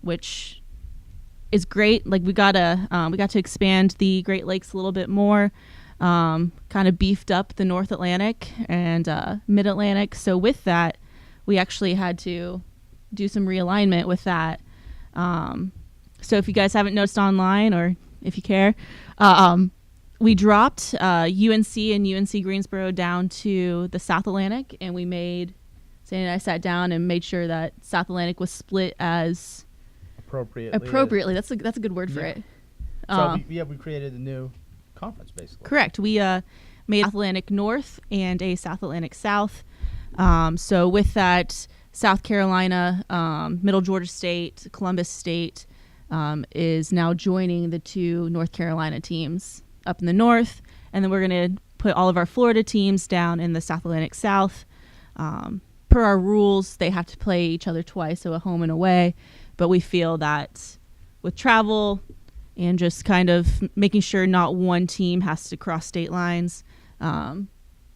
which is great. Like we got to expand the Great Lakes a little bit more, kind of beefed up the North Atlantic and Mid-Atlantic. So with that, we actually had to do some realignment with that. So if you guys haven't noticed online, or if you care, we dropped UNC and UNC Greensboro down to the South Atlantic, and Sandy and I sat down and made sure that South Atlantic was split as appropriately. That's a good word for it. So we created a new conference, basically. Correct. We made South Atlantic North and a South Atlantic South. So with that, South Carolina, Middle Georgia State, Columbus State is now joining the 2 North Carolina teams up in the north, and then we're going to put all of our Florida teams down in the South Atlantic South. Per our rules, they have to play each other twice, so a home and away. But we feel that with travel and just kind of making sure not one team has to cross state lines,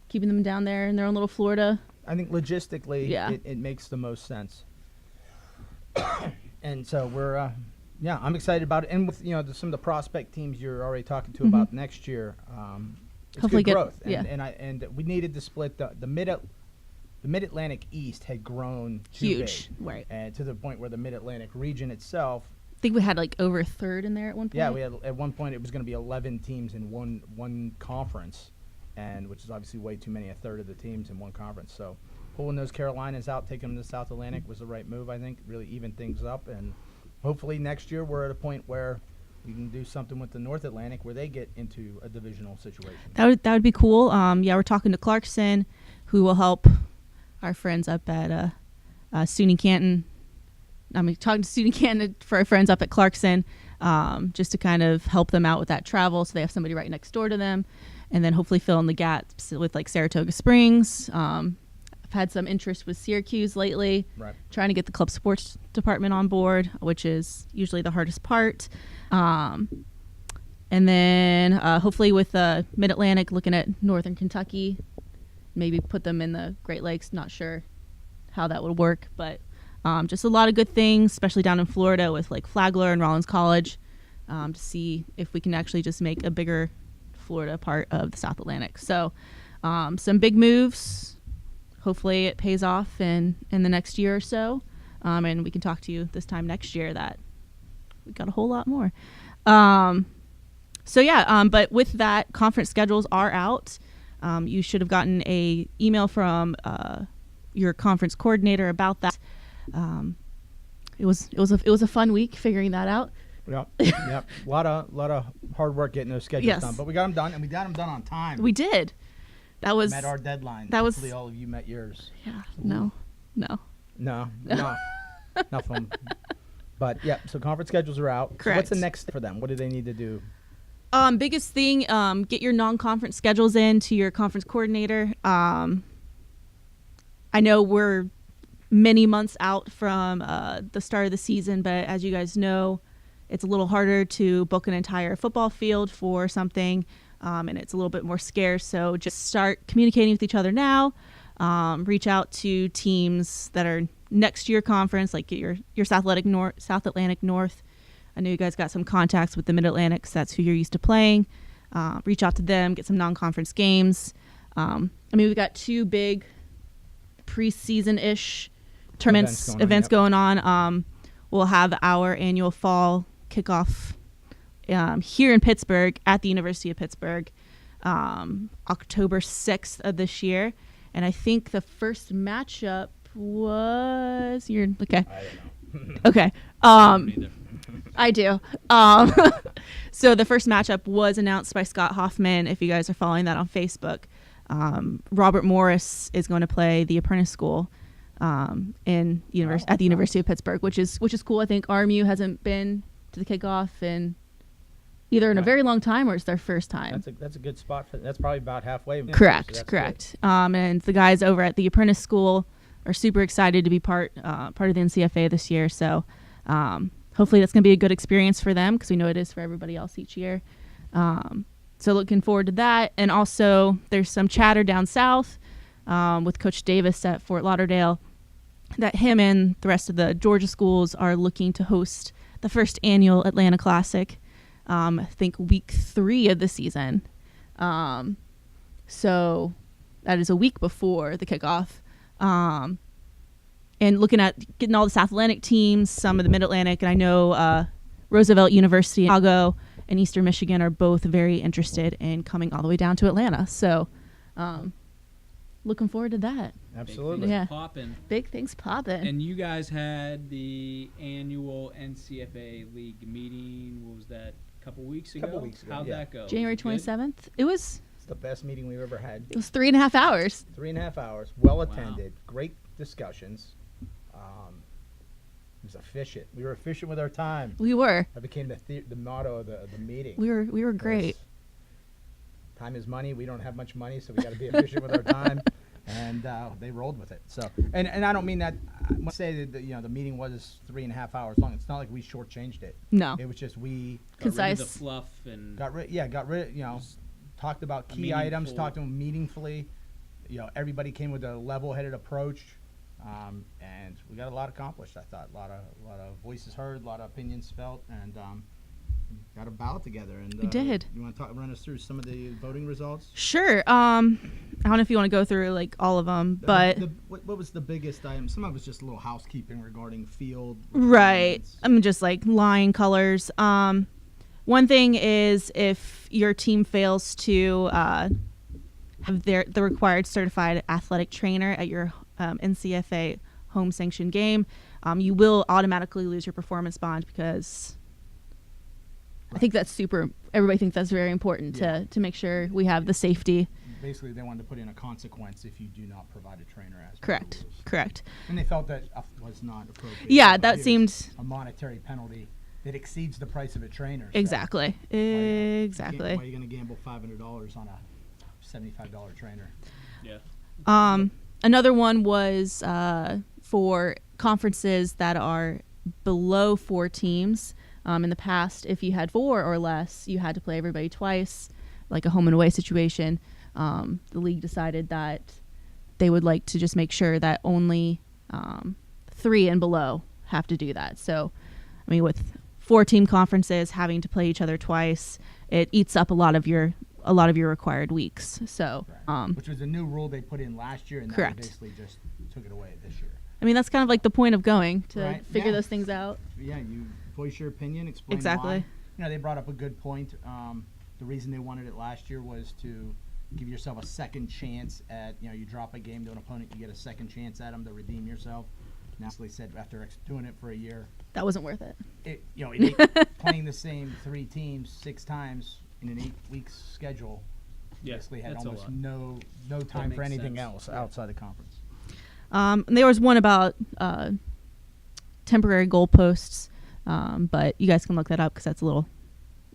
keeping them down there in their own little Florida. I think logistically, it makes the most sense. And so we're, I'm excited about it. And with some of the prospect teams you're already talking to about next year, it's hopefully good growth. Yeah. And we needed to split the Mid-Atlantic East had grown too huge, big, right? And to the point where the Mid-Atlantic region itself. I think we had like over a third in there at one point. Yeah, we had at one point it was going to be 11 teams in one conference, and which is obviously way too many, a third of the teams in one conference. So pulling those Carolinas out, taking them to the South Atlantic was the right move, I think. Really even things up, and hopefully next year we're at a point where we can do something with the North Atlantic where they get into a divisional situation. That would be cool. We're talking to Clarkson, who will help our friends up at SUNY Canton. I'm talking to SUNY Canton for our friends up at Clarkson, just to kind of help them out with that travel, so they have somebody right next door to them, and then hopefully fill in the gaps with like Saratoga Springs. I've had some interest with Syracuse lately, trying to get the club sports department on board, which is usually the hardest part. And then hopefully with Mid-Atlantic, looking at Northern Kentucky, maybe put them in the Great Lakes. Not sure how that would work, but just a lot of good things, especially down in Florida with like Flagler and Rollins College, to see if we can actually just make a bigger Florida part of the South Atlantic. So some big moves. Hopefully it pays off in the next year or so, and we can talk to you this time next year that we got a whole lot more. But with that, conference schedules are out. You should have gotten a email from your conference coordinator about that. It was a fun week figuring that out. Yep. A lot of hard work getting those schedules done, but we got them done, and we got them done on time. We did. That was met our deadline. Hopefully all of you met yours. Yeah. No. Nothing. But yeah, so conference schedules are out. Correct. So what's the next for them? What do they need to do? Biggest thing, get your non-conference schedules in to your conference coordinator. I know we're many months out from the start of the season, but as you guys know, it's a little harder to book an entire football field for something, and it's a little bit more scarce. So just start communicating with each other now. Reach out to teams that are next to your conference, like get your South Atlantic North. I know you guys got some contacts with the Mid-Atlantic, so that's who you're used to playing. Reach out to them, get some non-conference games. We've got 2 big preseason-ish events going on. We'll have our annual fall kickoff here in Pittsburgh at the University of Pittsburgh, October 6th of this year. And I think the first matchup was okay. I don't know. Okay. I do. So the first matchup was announced by Scott Hoffman. If you guys are following that on Facebook, Robert Morris is going to play the Apprentice School at the University of Pittsburgh, which is cool. I think RMU hasn't been to the kickoff in either in a very long time or it's their first time. That's a good spot. That's probably about halfway. Correct. And the guys over at the Apprentice School are super excited to be part of the NCFA this year. So hopefully that's going to be a good experience for them, because we know it is for everybody else each year. So looking forward to that. And also there's some chatter down south with Coach Davis at Fort Lauderdale that him and the rest of the Georgia schools are looking to host the first annual Atlanta Classic, I think week 3 of the season. So that is a week before the kickoff. And looking at getting all the South Atlantic teams, some of the Mid-Atlantic, and I know Roosevelt University in Chicago and Eastern Michigan are both very interested in coming all the way down to Atlanta. So looking forward to that. Absolutely. Yeah. Poppin'. Big things popping. And you guys had the annual NCFA League meeting. What was that? A couple weeks ago? How'd that go? January 27th. It's the best meeting we've ever had. It was 3.5 hours. 3.5 hours. Well attended. Wow. Great discussions. It was efficient. We were efficient with our time. We were. That became the motto of the meeting. We were great. Time is money. We don't have much money, so we got to be efficient with our time. And they rolled with it. So, and I don't mean that. I must say that the meeting was 3.5 hours long. It's not like we shortchanged it. No. It was just we concise. Got rid of the fluff and got rid. Talked about key items. Talked to them meaningfully. Everybody came with a level-headed approach, and we got a lot accomplished. I thought a lot of voices heard, a lot of opinions felt, and got a ballot together. And we did. You want to run us through some of the voting results? Sure. I don't know if you want to go through like all of them, but what was the biggest item? Some of it was just a little housekeeping regarding field. Right. I'm just like line colors. One thing is if your team fails to have the required certified athletic trainer at your NCFA home sanctioned game, you will automatically lose your performance bond, because I think that's everybody thinks that's very important to make sure we have the safety. Basically, they wanted to put in a consequence if you do not provide a trainer as correct. And they felt that was not appropriate. Yeah, that seemed a monetary penalty that exceeds the price of a trainer. Exactly. So why are you going to gamble $500 on a $75 trainer? Yeah. Another one was for conferences that are below 4 teams. In the past, if you had 4 or less, you had to play everybody twice, like a home and away situation. The league decided that they would like to just make sure that only 3 and below have to do that. So, I mean, with 4-team conferences having to play each other twice, it eats up a lot of your required weeks. So, which was a new rule they put in last year, and correct. They basically just took it away this year. I mean, that's kind of like the point of going to figure those things out. Yeah, you voice your opinion, explain exactly why. They brought up a good point. The reason they wanted it last year was to give yourself a second chance at, you drop a game to an opponent, you get a second chance at them to redeem yourself. Now they said after doing it for a year, that wasn't worth it. It playing the same 3 teams 6 times in an 8-week schedule. Basically had almost no time for anything else outside the conference. There was one about temporary goalposts, but you guys can look that up because that's a little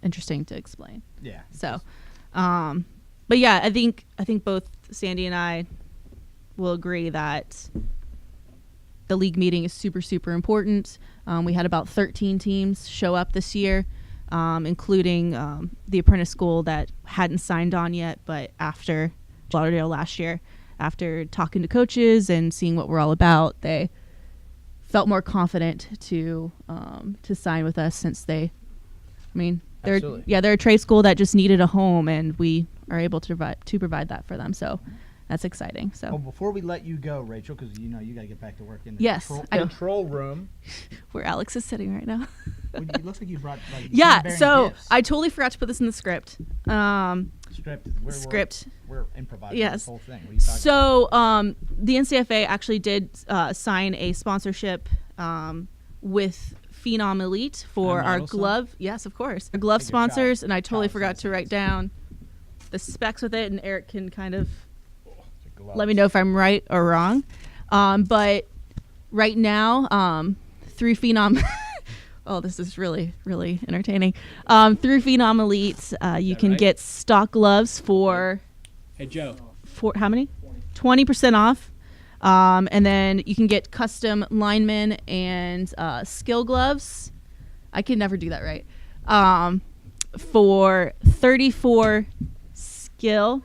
interesting to explain. Yeah. So, but yeah, I think both Sandy and I will agree that the league meeting is super, super important. We had about 13 teams show up this year, including the apprentice school that hadn't signed on yet, but after Lauderdale last year, after talking to coaches and seeing what we're all about, they felt more confident to sign with us, since they're a trade school that just needed a home, and we are able to provide that for them. So that's exciting. So well, before we let you go, Rachel, because you got to get back to work in the control room, where Alex is sitting right now. It looks like you brought so gifts. I totally forgot to put this in the script. Script. We're improvising this whole thing. What are you talking about? The NCFA actually did sign a sponsorship with Phenom Elite for our glove. Yes, of course, our glove sponsors, and I totally forgot to write down the specs with it, and Eric can kind of let me know if I'm right or wrong. But right now, through Phenom, Oh, this is really, really entertaining. Through Phenom Elite, you can get stock gloves for... Hey, Joe. For how many? 20% off. And then you can get custom lineman and skill gloves. I can never do that right. For 34 skill,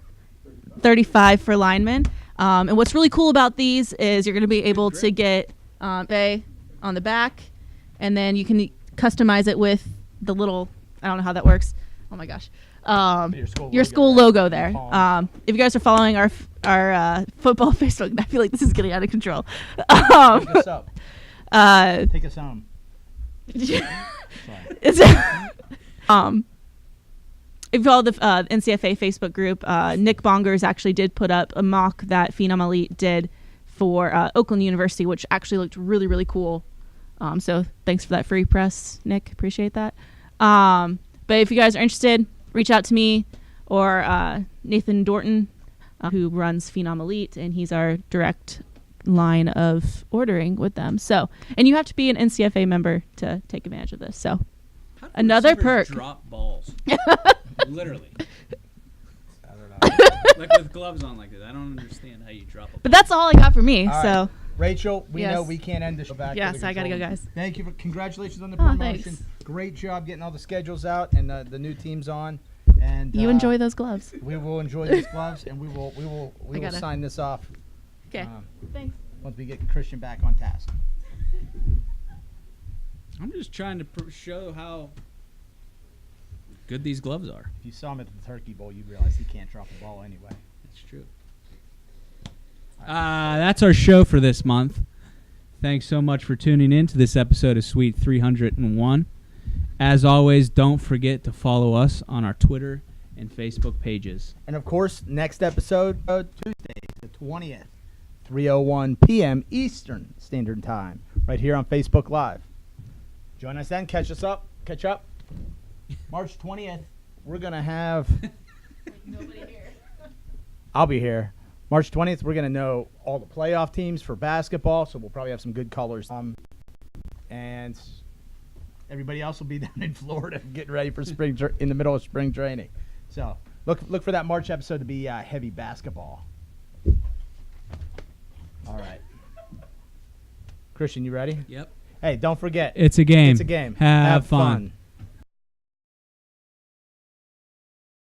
35 for lineman. And what's really cool about these is you're going to be able to get bay on the back, and then you can customize it with the little, I don't know how that works. Oh my gosh. Your school logo there. If you guys are following our football Facebook, I feel like this is getting out of control. Take us up. Take us home. It's if you follow the NCFA Facebook group, Nick Bongers actually did put up a mock that Phenom Elite did for Oakland University, which actually looked really, really cool. So thanks for that free press, Nick. Appreciate that. But if you guys are interested, reach out to me or Nathan Dorton, who runs Phenom Elite, and he's our direct line of ordering with them. So, and you have to be an NCFA member to take advantage of this. So, How do another receivers perk. Drop balls. Literally. I don't know. Like with gloves on like this. I don't understand how you drop a ball. But that's all I got for me. All so, right. Rachel, we Yes. know we can't end the show back. Yes, I gotta go, guys. Thank you. Congratulations on the Oh, promotion. thanks. Great job getting all the schedules out and the new teams on. And you enjoy those gloves. We will enjoy these gloves, and we will gotta- sign this off. Okay. Thanks. Once we get Christian back on task. I'm just trying to show how good these gloves are. If you saw him at the Turkey Bowl, you'd realize he can't drop a ball anyway. That's true. That's our show for this month. Thanks so much for tuning in to this episode of Suite 301. As always, don't forget to follow us on our Twitter and Facebook pages. And of course, next episode, Tuesday, the 20th, 3:01 p.m. Eastern Standard Time, right here on Facebook Live. Join us then. Catch up. March 20th, we're going to have... Nobody here. I'll be here. March 20th, we're going to know all the playoff teams for basketball, so we'll probably have some good colors. And everybody else will be down in Florida getting ready for in the middle of spring training. So look for that March episode to be heavy basketball. All right. Christian, you ready? Yep. Hey, don't forget. It's a game. It's a game. Have fun.